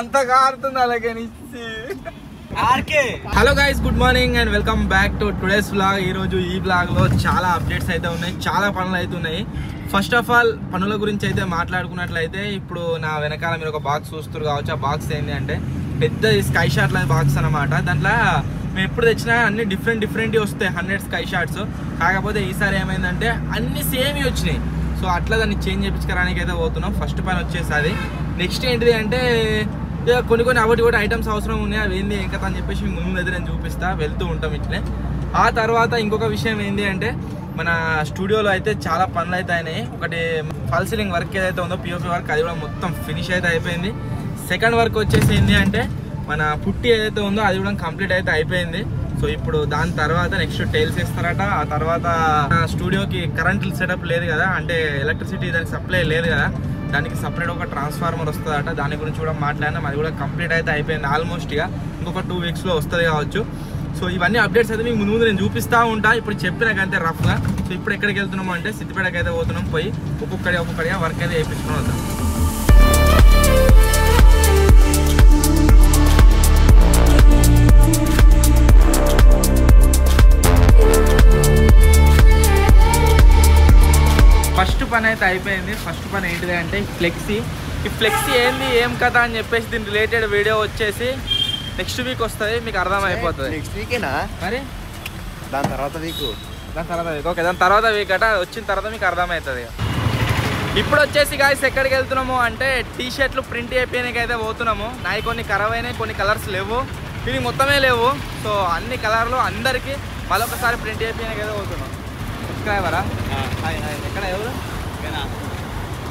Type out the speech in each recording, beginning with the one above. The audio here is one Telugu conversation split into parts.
అంత కారుతుంది అలాగే hello guys, good morning and welcome back to today's vlog. ఈరోజు ఈ వ్లాగ్ లో చాలా అప్డేట్స్ అయితే ఉన్నాయి, చాలా పనులు అయితే ఉన్నాయి. ఫస్ట్ ఆఫ్ ఆల్ పనుల గురించి అయితే మాట్లాడుకున్నట్లయితే, ఇప్పుడు నా వెనకాల మీరు ఒక బాక్స్ చూస్తారు కావచ్చు. ఆ బాక్స్ ఏంటి అంటే పెద్ద స్కై షాట్ లాంటి బాక్స్ అనమాట. దాంట్లో మేము ఎప్పుడు తెచ్చినా అన్ని డిఫరెంట్ వస్తాయి, 100 స్కై షాట్స్. కాకపోతే ఈసారి ఏమైందంటే అన్ని సేమ్ వచ్చినాయి. సో అట్లా దాన్ని చేంజ్ చేయించుకోవడానికి అయితే పోతున్నాం. ఫస్ట్ పని వచ్చేసి అది. నెక్స్ట్ ఏంటిది అంటే కొన్ని అవటి కూడా ఐటమ్స్ అవసరం ఉన్నాయి. అవి ఏంది ఇంకా అని చెప్పేసి ముందు అయితే నేను చూపిస్తా, వెళ్తూ ఉంటాం ఇట్లే. ఆ తర్వాత ఇంకొక విషయం ఏంటి అంటే, మన స్టూడియోలో అయితే చాలా పనులు అయితే అయినాయి. ఒకటి ఫాల్ సీలింగ్ వర్క్ ఏదైతే ఉందో, పిఓపి వర్క్, అది కూడా మొత్తం ఫినిష్ అయితే అయిపోయింది. సెకండ్ వర్క్ వచ్చేసి ఏంటి అంటే, మన పుట్టి ఏదైతే ఉందో అది కూడా కంప్లీట్ అయితే అయిపోయింది. సో ఇప్పుడు దాని తర్వాత నెక్స్ట్ టైల్స్ వేస్తారట. ఆ తర్వాత స్టూడియోకి కరెంట్ సెటప్ లేదు కదా, అంటే ఎలక్ట్రిసిటీ దానికి సప్లై లేదు కదా, దానికి సపరేట్ ఒక ట్రాన్స్ఫార్మర్ వస్తుందట. దాని గురించి కూడా మాట్లాడినాం. అది కూడా కంప్లీట్ అయితే అయిపోయింది ఆల్మోస్ట్గా. ఇంకొక 2 వీక్స్లో వస్తుంది కావచ్చు. సో ఇవన్నీ అప్డేట్స్ అయితే మీకు ముందు నేను చూపిస్తూ ఉంటా. ఇప్పుడు చెప్పినాకంతే రఫ్గా. సో ఇప్పుడు ఎక్కడికి వెళ్తున్నాము అంటే సిద్దిపేటకి అయితే పోతున్నాం. పోయి ఒక్కొక్కడిగా వర్క్ అయితే వేయించుకుని వద్దాం. ఫస్ట్ పని అయితే అయిపోయింది. ఫస్ట్ పని ఏంటిది అంటే ఈ ఫ్లెక్సీ ఏంది ఏం కదా అని చెప్పేసి దీని రిలేటెడ్ వీడియో వచ్చేసి నెక్స్ట్ వీక్ వస్తుంది, మీకు అర్థమైపోతుంది. నెక్స్ట్ వీకేనా మరి దాని తర్వాత వీక్ ఓకే, దాని తర్వాత వీక్ అట. వచ్చిన తర్వాత మీకు అర్థమవుతుంది. ఇప్పుడు వచ్చేసి గాయస్ ఎక్కడికి వెళ్తున్నాము అంటే, టీ షర్ట్లు ప్రింట్ అయిపోయినాకి అయితే పోతున్నాము. నాయి కొన్ని ఖరాబ్ అయినాయి, కొన్ని కలర్స్ లేవు, ఇవి మొత్తమే లేవు. సో అన్ని కలర్లు అందరికీ మరొకసారి ప్రింట్ అయిపోయినాకి అయితే పోతున్నాం. సబ్స్క్రైబరా? ఎక్కడ ఎవరు?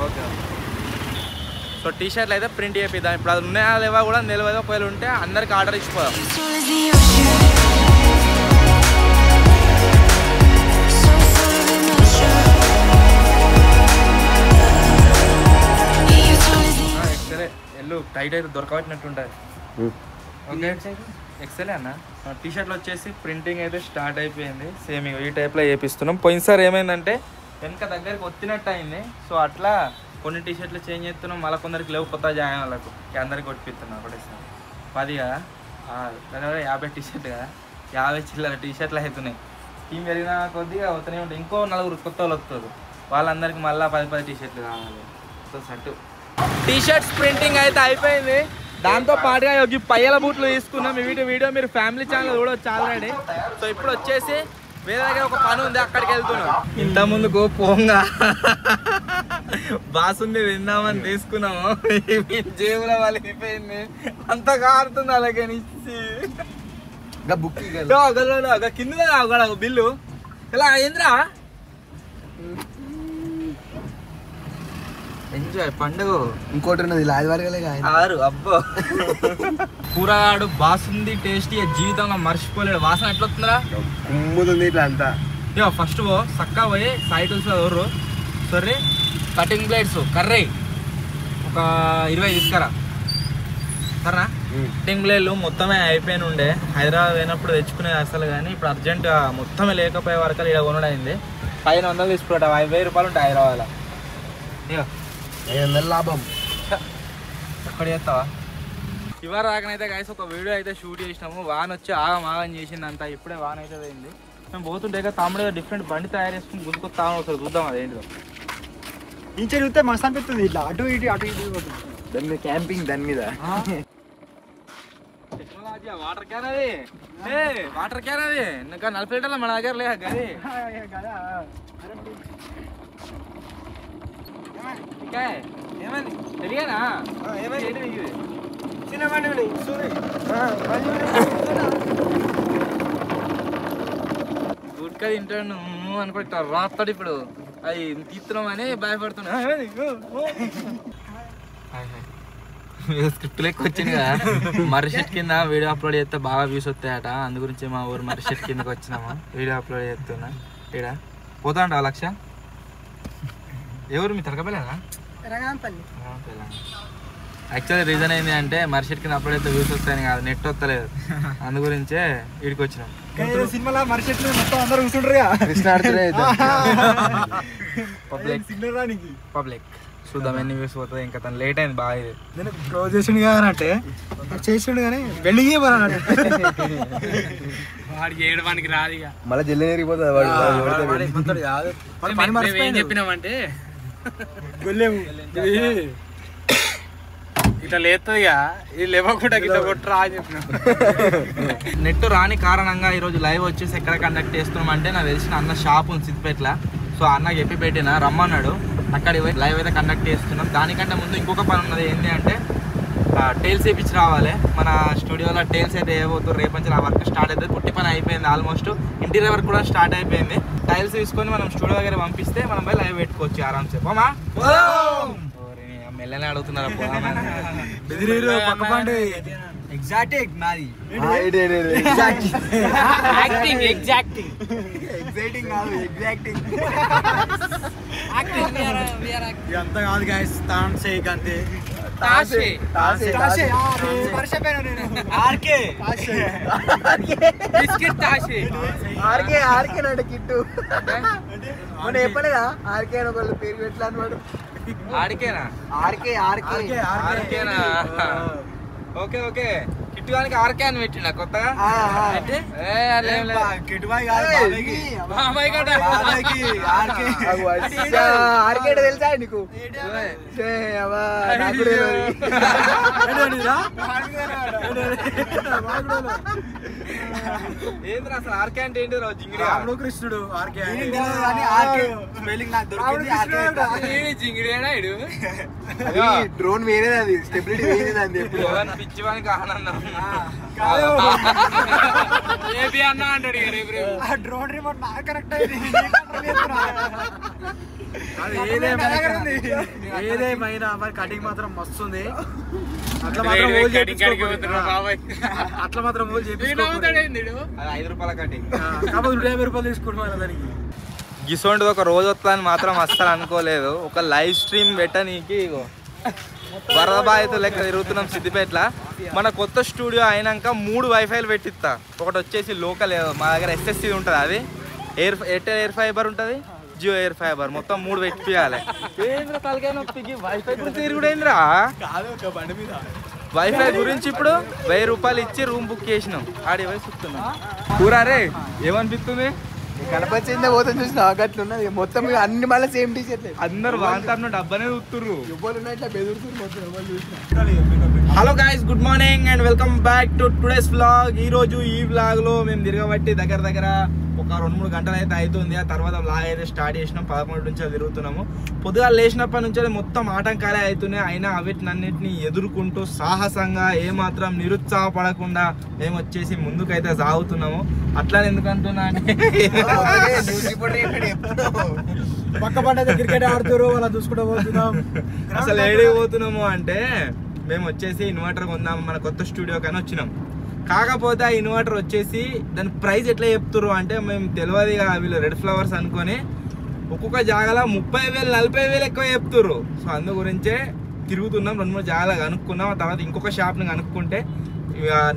ఓకే. సో టీ షర్ట్లు అయితే ప్రింట్ చేపిద్దాం. ఇప్పుడు అది ఉన్నాయా లేవా కూడా నిలవదో, ఒకవేళ ఉంటే అందరికి ఆర్డర్ ఇచ్చిపోదాం. ఎక్సెలే ఎల్లు టైట్ అయితే దొరకబట్టినట్టుంటుంది. ఓకే, ఎక్సెలే అన్న. టీ షర్ట్లు వచ్చేసి ప్రింటింగ్ అయితే స్టార్ట్ అయిపోయింది. సేమ్ ఈ టైప్లో చేపిస్తున్నాం. పోయినసారి ఏమైందంటే వెనక దగ్గరికి వచ్చినట్టు అయింది. సో అట్లా కొన్ని టీ షర్ట్లు చేంజ్ చేస్తున్నాం. మళ్ళీ కొందరికి లేవు, కొత్త జాయిన్ వాళ్ళకు అందరికి కొట్టిస్తున్నాం ఒకటేసారి. 10 కదా, 50 టీ షర్ట్లు కదా, 50 చిల్లర టీ షర్ట్లు అవుతున్నాయి. టీం పెరిగిన కొద్దిగా అవుతూనే ఉంటాయి. ఇంకో 4 కొత్త వాళ్ళు వస్తారు, వాళ్ళందరికీ మళ్ళీ 10 టీ షర్ట్లు కావాలి. సో సట్టు టీ షర్ట్స్ ప్రింటింగ్ అయితే అయిపోయింది. దాంతో పాటుగా ఈ పయ్యల బూట్లు తీసుకున్నాం. వీడియో మీరు ఫ్యామిలీ ఛానల్ చూడవచ్చు ఆల్రెడీ. సో ఇప్పుడు వచ్చేసి వేరే దగ్గర ఒక పని ఉంది, అక్కడికి వెళ్తున్నాం. ఇంత ముందుకు పోంగా బాసుంది విందామని తీసుకున్నాము, జేబులో వాళ్ళకిపోయింది, అంత కారుతుంది అలాగే కింద బిల్లు ఇలా అయిందిరా. ఎంజాయ్ పండుగ. ఇంకోటి ఉన్నది ఆరు. అబ్బో కూరగాడు బాసుంది, టేస్టీ, జీవితంలో మర్చిపోలేడు. వాసన ఎట్లా వస్తుందిరా? ఉమ్ముతుంది ఇట్లా అంతా. ఫస్ట్ చక్కా పోయి సైడ్ ఎవరు సరే కటింగ్ ప్లేట్స్ కర్రీ ఒక 20 తీసుకురా సరేనా. కటింగ్ ప్లేట్లు మొత్తమే అయిపోయిన ఉండే, హైదరాబాద్ పోయినప్పుడు తెచ్చుకునేది అసలు. కానీ ఇప్పుడు అర్జెంట్ మొత్తమే లేకపోయే వరకు ఇక్కడ కొనడైంది. 500 తీసుకుంటా, 5000 రూపాయలు ఉంటాయి హైదరాబాద్లో. 500 లాభం అక్కడ చేస్తావా? ఇవాళ రాకనైతే గాయస్ ఒక వీడియో అయితే షూట్ చేసినాము. వాన్ వచ్చి ఆగం చేసిందంట. ఇప్పుడే వాన్ అయితే పోయింది. మేము పోతుంటే తమ్ముడు డిఫరెంట్ బండి తయారు చేసుకుని గుంతుకొస్తా ఒకసారి చూద్దాం అదేంటిదో. ఇంచే చూస్తే మస్తు అనిపిస్తుంది. ఇట్లా అటు ఇటు దాని మీద క్యాంపింగ్, దాని మీద టెక్నాలజీ. వాటర్ క్యాన్ అది, వాటర్ క్యాన్ అది ఇంకా 40 లీటర్ల మన దగ్గర లేదు గది. ఏమైంది తెలియనా? చిన్న బండి గుడ్కా తింటాను అనుకుంటా రాస్తాడు. ఇప్పుడు అది తీస్తున్నాం అని భయపడుతున్నా. స్క్రిప్ట్ లెక్క వచ్చింది కదా. మర్రిషెట్ కింద వీడియో అప్లోడ్ చేస్తే బాగా వ్యూస్ వస్తాయట. అందు గురించి మా ఊరు మర్రిషెట్ కిందకి వచ్చినాము. వీడియో అప్లోడ్ చేస్తున్నా. ఇక్కడ పోతా ఉంటా లక్ష. ఎవరు మీ తరగపల్లేనా? యాక్చువల్లీ రీజన్ ఏంటి అంటే, మర్రిషెట్ కింద అప్లోడ్ అయితే వ్యూస్ వస్తాయని కాదు, నెట్ వస్తలేదు. అందు గురించే వీడికి వచ్చినాం. సినిమాలో మర్రిషెట్లు మొత్తం అందరూ కూర్చుంటారు. పబ్లిక్ చూద్దాం ఎన్ని వ్యూస్ పోతుంది. ఇంకా తను లేట్ అయింది బాగా. ఇది నేను క్లోజ్ చేసిండు కానీ అంటే చేసిండు కానీ వెల్డింగ్ చేయమన్నాడు. వాడికి ఏడవానికి రాదు ఇక మళ్ళీ జల్లి ఎరిగిపోతుంది వాడు. ఏం చెప్పినామంటే ఇట్లా లేస్తుంది ఇక ఇది లేవకుండా ఇట్లా కొట్టరా అని చెప్పినాం. నెట్ రాని కారణంగా ఈరోజు లైవ్ వచ్చేసి ఎక్కడ కండక్ట్ చేస్తున్నాం అంటే నాకు తెలిసిన అన్న షాప్ ఉంది సిద్దిపేటలో. సో అన్న చెప్పి పెట్టిన రమ్మన్నాడు, అక్కడ లైవ్ అయితే కండక్ట్ చేస్తున్నాం. దానికంటే ముందు ఇంకొక పని ఉన్నది. ఏంటి అంటే టైల్స్ వేయించి రావాలి. మన స్టూడియోలో టైల్స్ అయితే వేయబోతున్నారు. రేపు నుంచి ఆ వర్క్ స్టార్ట్ అవుతుంది. పుట్టి పని అయిపోయింది ఆల్మోస్ట్. ఇంటీరియర్ వర్క్ కూడా స్టార్ట్ అయిపోయింది. టైల్స్ తీసుకొని మనం స్టూడియో దగ్గర పంపిస్తే మనం పోయి లైవ్ పెట్టుకోవచ్చు ఆరామ్సే. పోమా మెల్లనే అడుగుతున్నారు. అంతా కాదు గాయస్, తాన్ షేక్ అంతే. కిట్టు మొన్న చెప్పలేదా ఆర్కే అని ఒకళ్ళు పేరు పెట్టలే అనమాట. ఆడికేనా? ఆర్కేనా? Okay okay. కిట్టుగానికి ఆర్కే అని పెట్టిండ కొత్తగా. ఆర్కే తెలుసా నీకు? ఏంద్ర అసలు ఆర్కే అంటే ఏంటి? జింగిడి కృష్ణుడు డ్రోన్ వేరేది, అది స్టెబిలిటీ వేరేది అంది. పిచ్చివానికి ఆనందం. అన్నా అంటాడు డ్రోన్ రిమోట్ నాకు కనెక్ట్ అయింది. ఏదేమైనా మరి కటింగ్ మాత్రం మస్తుంది. అట్లా మాత్రం హోల్ అది 5 రూపాయల కటింగ్. కాబట్టి 150 రూపాయలు తీసుకుంటున్నారు దానికి. గిసోంటిది ఒక రోజు వస్తుందని మాత్రం అస్సలు అనుకోలేదు. ఒక లైవ్ స్ట్రీమ్ పెట్టనీకి ఇగో వరద బాధితులు లెక్క తిరుగుతున్నాం సిద్దిపేటలో. మన కొత్త స్టూడియో అయినాక 3 వైఫైలు పెట్టిస్తా. ఒకటి వచ్చేసి లోకల్, మా దగ్గర ఎస్ఎస్సి ఉంటుంది, అది ఎయిర్టెల్ ఎయిర్ ఫైబర్ ఉంటుంది, జియో ఎయిర్ ఫైబర్, మొత్తం 3 పెట్టియాలి. ఏంద్ర తలకాయ నొప్పికి వైఫై గురించి తిరుగుడేంద్రా? వైఫై గురించి ఇప్పుడు 1000 రూపాయలు ఇచ్చి రూమ్ బుక్ చేసినాం. ఆడి వైపు చూస్తున్నాం. కూరారే ఏమనిపిస్తుంది? కనపచ్చిందే పోతుంది చూసిన గట్లు ఉన్నది మొత్తం. అన్ని మళ్ళీ సేమ్ టీషర్ట్. అందరు వాంతారు డబ్బనే చూస్తుర్రు. ఎవరు ఇట్లా బెదురుతున్నారు మొత్తం. Hello guys, good morning and welcome back to today's vlog. ఈ రోజు ఈ వ్లాగ్ లో మేము తిరగబట్టి దగ్గర ఒక 2-3 గంటలు అయితే అవుతుంది. ఆ తర్వాత వ్లాగ్ అయితే స్టార్ట్ చేసినాం. 11 నుంచి తిరుగుతున్నాము. పొద్దుగా లేచినప్పటి నుంచి మొత్తం ఆటంకాలే అవుతున్నాయి. అయినా అన్నిటిని ఎదుర్కొంటూ సాహసంగా ఏమాత్రం నిరుత్సాహపడకుండా మేము వచ్చేసి ముందుకైతే సాగుతున్నాము. అట్లా ఎందుకంటున్నా అంటే పక్క పంట క్రికెట్ ఆడుతారు, అలా చూసుకుంటూ పోతున్నాం. అసలు ఏడికి పోతున్నాము అంటే మేము వచ్చేసి ఇన్వర్టర్ కొందాము మన కొత్త స్టూడియో కానీ వచ్చినాం. కాకపోతే ఆ ఇన్వర్టర్ వచ్చేసి దాని ప్రైస్ ఎట్లా చెప్తుర్రు అంటే మేము తెలియదు కదా, వీళ్ళు రెడ్ ఫ్లవర్స్ అనుకొని ఒక్కొక్క జాగాలో 30,000 40,000 ఎక్కువ చెప్తుర్రు. సో అందు గురించే తిరుగుతున్నాం. 2-3 జాగాలు కనుక్కున్నాం. ఆ తర్వాత ఇంకొక షాప్ని కనుక్కుంటే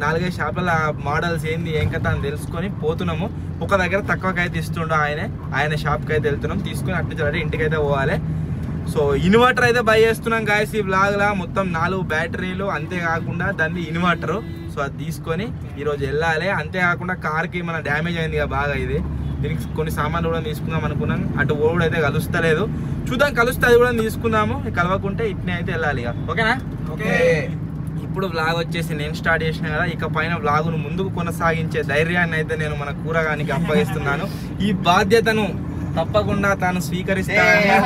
4-5 షాపుల మోడల్స్ ఏంది ఏం కథ అని తెలుసుకొని పోతున్నాము. ఒక దగ్గర తక్కువకి అయితే ఇస్తుండో ఆయన షాప్కి అయితే వెళ్తున్నాం. తీసుకుని అటు నుంచి ఇంటికి అయితే పోవాలి. సో ఇన్వర్టర్ అయితే బై చేస్తున్నాం గాయస్ ఈ బ్లాగ్లా. మొత్తం 4 బ్యాటరీలు, అంతేకాకుండా దాన్ని ఇన్వర్టరు. సో అది తీసుకొని ఈరోజు వెళ్ళాలి. అంతేకాకుండా కార్కి మన డ్యామేజ్ అయింది కదా బాగా, ఇది దీనికి కొన్ని సామాన్లు కూడా తీసుకుందాం అనుకున్నాం. అటు ఓడు అయితే కలుస్తలేదు, చూద్దాం కలుస్తే అది కూడా తీసుకుందాము. కలవకుంటే ఇట్నే అయితే వెళ్ళాలి ఇక. ఓకేనా? ఓకే. ఇప్పుడు వ్లాగ్ వచ్చేసి నేను స్టార్ట్ చేసిన కదా, ఇక పైన వ్లాగును ముందుకు కొనసాగించే ధైర్యాన్ని అయితే నేను మన కూరగానికి అప్పగిస్తున్నాను. ఈ బాధ్యతను తప్పకుండా తాను స్వీకరిస్తానని,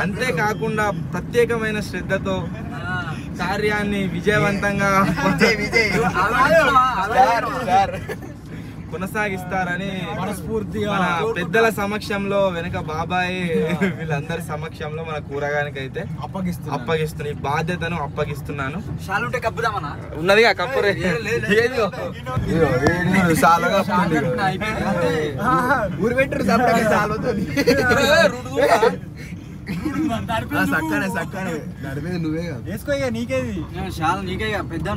అంతేకాకుండా ప్రత్యేకమైన శ్రద్ధతో కార్యాన్ని విజయవంతంగా కొనసాగిస్తారని మనస్ఫూర్తిగా మన పెద్దల సమక్షంలో, వెనక బాబాయ్ వీళ్ళందరి సమక్షంలో మన కూరగానికి అయితే అప్పగిస్తున్నా. ఈ బాధ్యతను అప్పగిస్తున్నాను. ఉన్నదిగా కప్పు ఊరు పెట్టరు నువ్వే వేసుకో నీకేది పెద్ద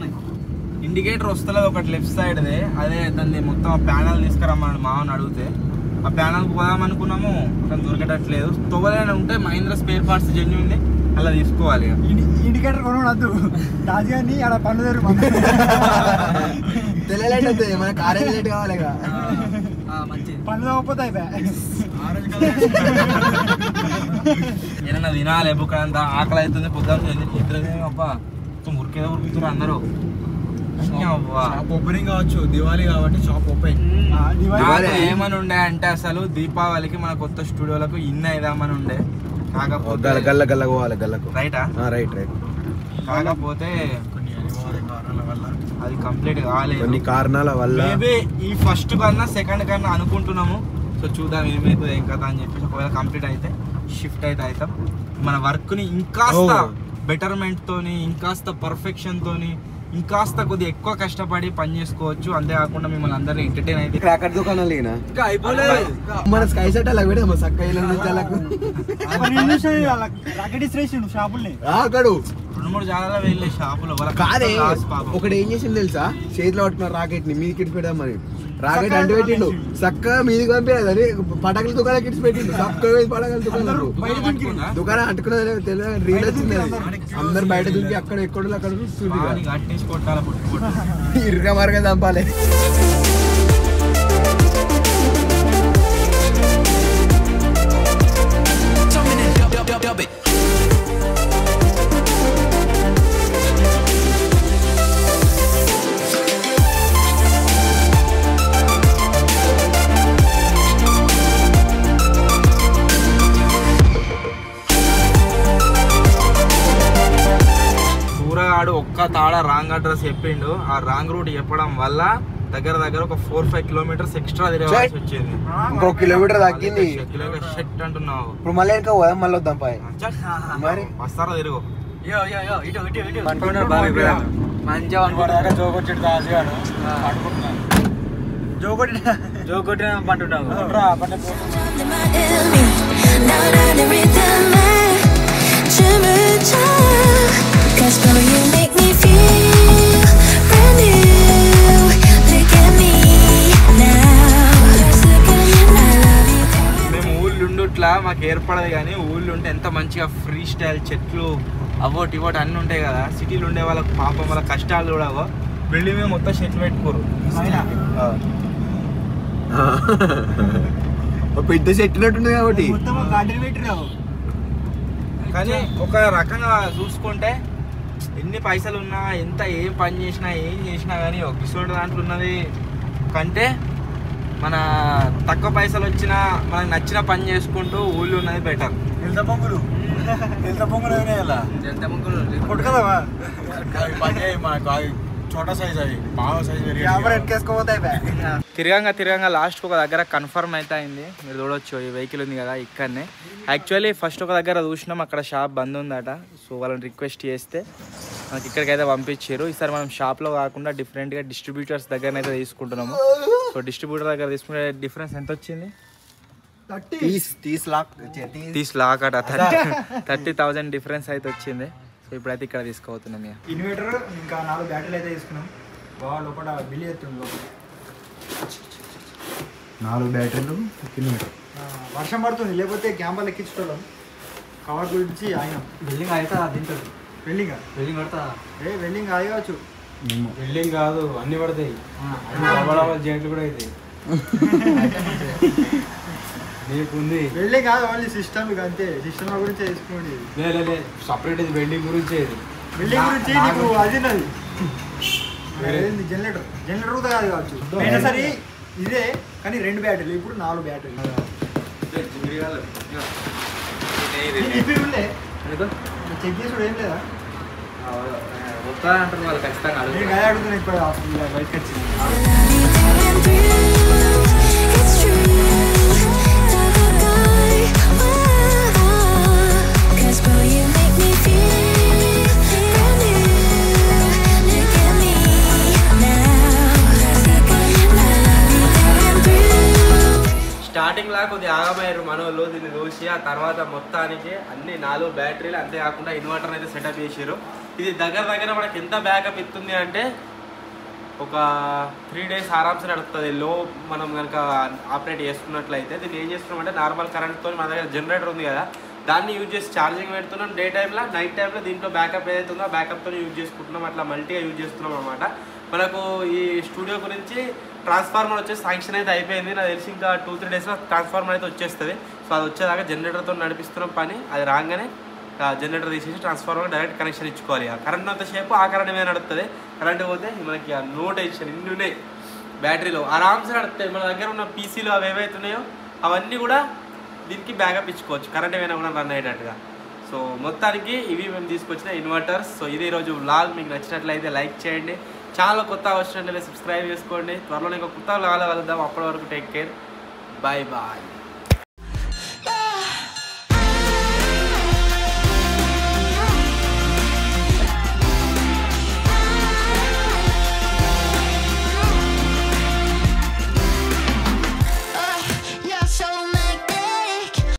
ఇండికేటర్ వస్తలేదు ఒకటి లెఫ్ట్ సైడ్దే. అదే దాన్ని మొత్తం ప్యానల్ తీసుకురమ్మన్నాడు మామని అడిగితే. ఆ ప్యానల్ పోదాం అనుకున్నాము, కానీ దొరికేటట్లేదు. తోవలైనా ఉంటే మహీంద్రా స్పేర్ పార్ట్స్ జెన్యూన్ది అలా తీసుకోవాలి. ఇండికేటర్ కొనద్దు రాజు గారిని అలా పండుదరు తెలియలేట్ అవుతుంది మన కార్ లేట్ కావాలి పండు తగ్గపోతే ఏదైనా తినాలి, బుక్కంతా ఆకలి అవుతుంది. పొద్దున అబ్బా ఉరికేదో ఉరుకుతున్నారు అందరూ. షాప్ ఓపెనింగ్ కావచ్చు, దివాళీ కాబట్టి షాప్ ఓపెన్. ఏమని ఉండే అంటే అసలు దీపావళికి మన కొత్త స్టూడియోలకు ఇన్ని అయిదామని ఉండే, కాకపోతే రైటా రైట్ కాకపోతే అది కంప్లీట్ కాలేదు కొన్ని కారణాల వల్ల. మేబీ ఈ ఫస్ట్ కన్నా సెకండ్ కన్నా అనుకుంటున్నాము. సో చూద్దాం ఏమైతుంది ఏం కదా అని చెప్పేసి. ఒకవేళ కంప్లీట్ అయితే షిఫ్ట్ అయితే అవుతాం. మన వర్క్ ని ఇంకాస్త బెటర్మెంట్ తోని, ఇంకాస్త పర్ఫెక్షన్ తోని, ఇంకాస్త కొద్దిగా ఎక్కువ కష్టపడి పని చేసుకోవచ్చు. అంతేకాకుండా మిమ్మల్ని అందరినీ ఎంటర్టైన్ అయితే క్రాకర్ దుకాణాలు మన స్కై సెట్ అలా పెడదాం సక్క షాపుల్ని అక్కడు 2-3 జాగాలో వెళ్ళే షాపులో కాదే ఒకటి ఏం చేసింది తెలుసా, చేతిలో పట్టుకున్న రాకెట్ ని మీదికి ఇటు పెడదాం మరి. రాకెట్ అంటు పెట్టిండు చక్కగా మీదికి పంపేది అని పటాకుల దుకాణం కిట్స్ పెట్టిండు. చక్కగా పటాకుల దుకాణం అంటుకున్నది తెలియదు, రీల్ వచ్చింది. అందరు బయట దుంకి అక్కడ ఎక్కడ అక్కడ ఇరుగా మరగా చంపాలి. ఒక్క తాడ రాంగ్ అడ్రస్ చెప్పిండు. ఆ రాంగ్ రూట్ చెప్పడం వల్ల దగ్గర ఒక 4-5 కిలోమీటర్స్ ఎక్స్ట్రా తిరగాల్సి వచ్చింది. ఇంకో కిలోమీటర్ తగ్గింది షెట్ అంటున్నావు. ఇప్పుడు మళ్ళీ ఇంకా పోదాం, మళ్ళీ వద్దాం పాయ్ మరి వస్తారా తిరుగు. జోకొట్టిన పంటున్నావు. మేము ఊళ్ళుండుట్లా మాకు ఏర్పడదు, కానీ ఊళ్ళో ఉంటే ఎంత మంచిగా ఫ్రీ స్టైల్ చెట్లు అవోటి ఇవోటి అన్నీ ఉంటాయి కదా. సిటీలు ఉండే వాళ్ళకి పాపం వాళ్ళ కష్టాలు చూడవో. బిల్డింగ్ మీద మొత్తం షెట్లు పెట్టుకోరు. పెద్ద చెట్టినట్టుంది కాబట్టి కానీ ఒక రకంగా చూసుకుంటే ఎన్ని పైసలు ఉన్నా, ఎంత ఏం పని చేసినా, ఏం చేసినా కానీ ఒక కిసోటి దాంట్లో ఉన్నది కంటే మన తక్కువ పైసలు వచ్చినా మనకు నచ్చిన పని చేసుకుంటూ ఊళ్ళో ఉన్నది బెటర్. తిరగంగా లాస్ట్ ఒక దగ్గర కన్ఫర్మ్ అయితే అయింది. మీరు చూడొచ్చు ఈ వెహికల్ ఉంది కదా ఇక్కడనే. యాక్చువల్లీ ఫస్ట్ ఒక దగ్గర చూసినాం, అక్కడ షాప్ బంద్ ఉందట. సో వాళ్ళని రిక్వెస్ట్ చేస్తే మనకి ఇక్కడికైతే పంపించారు. ఈసారి మనం షాప్లో కాకుండా డిఫరెంట్గా డిస్ట్రిబ్యూటర్స్ దగ్గరనైతే తీసుకుంటున్నాము. సో డిస్ట్రిబ్యూటర్ దగ్గర తీసుకుంటే డిఫరెన్స్ ఎంత వచ్చింది? 30 లాక్ అట. 30,000 డిఫరెన్స్ అయితే వచ్చింది. సో ఇప్పుడైతే ఇక్కడ తీసుకోబోతున్నాం. ఇన్వర్టర్ ఇంకా 4 బ్యాటరీలు అయితే తీసుకున్నాం. బాగా లోపల బిల్లు ఎత్తుంది. లోపల 4 బ్యాటరీలు ఇన్వర్టర్. వర్షం పడుతుంది, లేకపోతే క్యాంపర్ ఎక్కించుకోవడం. కవర్ గురించి ఆయన బిల్డింగ్ అయితే తింటుంది. వెల్డింగ్ పడతా వెల్డింగ్ కావచ్చు. బిల్డింగ్ కాదు, అన్ని పడతాయి. జాయింట్లు కూడా అవుతాయి. నీకుంది వెల్డింగ్ కాదు, ఓన్లీ సిస్టమ్. అంతే, సిస్టమ్ గురించి తీసుకోండి. లేదు సపరేట్ ఇది వెల్డింగ్ గురించి. వెల్డింగ్ గురించి నీకు అది జనరేటర్ కూడా కాదు కావచ్చు. అయినా సరే ఇదే, కానీ 2 బ్యాటరీలు, ఇప్పుడు 4 బ్యాటరీలు. చెక్ చేసుడు ఏం లేదా? అంటారు వాళ్ళు ఖచ్చితంగా అడుగుతున్నా ఇప్పుడు బయటకు వచ్చింది. స్టార్టింగ్ లా కొద్దిగా ఆగమయ్యారు మనోళ్ళు. దీన్ని చూసి ఆ తర్వాత మొత్తానికి అన్ని 4 బ్యాటరీలు, అంతేకాకుండా ఇన్వర్టర్ అయితే సెటప్ చేసారు. ఇది దగ్గర మనకి ఎంత బ్యాకప్ ఇస్తుంది అంటే ఒక 3 days ఆరామ్సే నడుస్తుంది. లో మనం కనుక ఆపరేట్ చేసుకున్నట్లయితే దీన్ని ఏం చేస్తున్నామంటే నార్మల్ కరెంట్తో మన దగ్గర జనరేటర్ ఉంది కదా, దాన్ని యూజ్ చేసి ఛార్జింగ్ పెడుతున్నాం. డే టైంలో నైట్ టైంలో దీంట్లో బ్యాకప్ ఏదైతే ఉందో బ్యాకప్తో యూజ్ చేసుకుంటున్నాం. అట్లా మల్టీగా యూజ్ చేస్తున్నాం అనమాట. మనకు ఈ స్టూడియో గురించి ట్రాన్స్ఫార్మర్ వచ్చేసి శాంక్షన్ అయితే అయిపోయింది. నాకు తెలిసి ఇంకా 2-3 daysలో ట్రాన్స్ఫార్మర్ అయితే వచ్చేస్తుంది. సో అది వచ్చేదాకా జనరేటర్తో నడిపిస్తున్నాం పని. అది రాగానే జనరేటర్ తీసేసి ట్రాన్స్ఫార్మర్ డైరెక్ట్ కనెక్షన్ ఇచ్చుకోవాలి. కరెంట్ అంతసేపు ఆ కరెంట్ మీద నడుస్తుంది. కరెంట్ పోతే మనకి నో టెన్షన్, ఇన్ని ఉన్నాయి బ్యాటరీలో ఆరామ్సే నడుస్తాయి. మన దగ్గర ఉన్న పీసీలు అవి ఏవైతే ఉన్నాయో అవన్నీ కూడా దీనికి బ్యాకప్ ఇచ్చుకోవచ్చు, కరెంట్ ఏమైనా కూడా రన్ అయ్యేటట్టుగా. సో మొత్తానికి ఇవి మేము తీసుకొచ్చిన ఇన్వర్టర్స్. సో ఇది ఈరోజు వ్లాగ్. మీకు నచ్చినట్లయితే లైక్ చేయండి. ఛానల్ కొత్త వచ్చినట్లయితే సబ్స్క్రైబ్ చేసుకోండి. త్వరలో ఇంకా కొత్త వ్లాగ్లో కలుద్దాం. అప్పటి వరకు టేక్ కేర్, బాయ్ బాయ్.